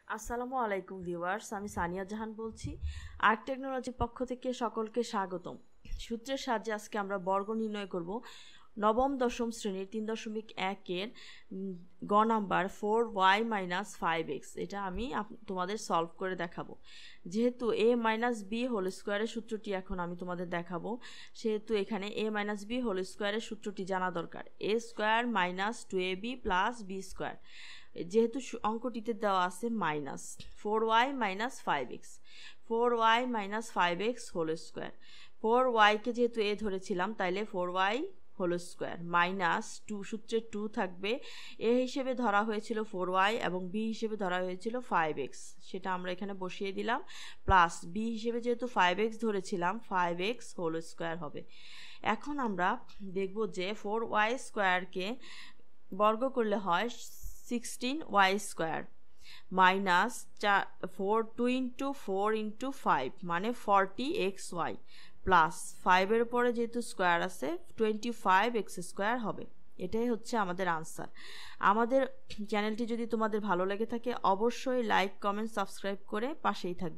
আসসালামু আলাইকুম ভিউয়ার্স, আমি সানিয়া জাহান বলছি। আর্ক টেকনোলজির পক্ষ থেকে সকলকে স্বাগতম। সূত্রের সাহায্যে আজকে আমরা বর্গ নির্ণয় করব। নবম-দশম শ্রেণীর ৩.১-এর গ নাম্বার 4y - 5x। এটা আমি তোমাদের সলভ করে দেখাবো। যেহেতু a - b হোল স্কোয়ারের সূত্রটি এখন আমি তোমাদের দেখাবো, সেহেতু এখানে a - b হোল স্কোয়ারের সূত্রটি জানা দরকার। a square minus 2ab plus b square, যেহেতু অঙ্কটিতে দেওয়া আছে minus 4y - 5x, 4y - 5x whole square. 4yকে যেহেতু a ধরেছিলাম, তাইলে 4y হোল স্কোয়ার মাইনাস 2, সূত্রে 2 থাকবে। a হিসেবে ধরা হয়েছিল 4y এবং b হিসেবে ধরা হয়েছিল 5x, সেটা আমরা এখানে বসিয়ে দিলাম। প্লাস b হিসেবে যেহেতু 5x ধরেছিলাম, 5x হোল স্কোয়ার হবে। এখন আমরা দেখব যে 4y স্কোয়ারকে বর্গ করলে হয় 16y স্কোয়ার মাইনাস 2 × 4 × 5 মানে 40xy প্লাস 5-এর উপরে যেহেতু স্কোয়ার আছে 25x স্কোয়ার হবে। এটাই হচ্ছে আমাদের আনসার। আমাদের চ্যানেলটি যদি তোমাদের ভালো লেগে থাকে অবশ্যই লাইক, কমেন্ট, সাবস্ক্রাইব করে পাশেই থাকবে।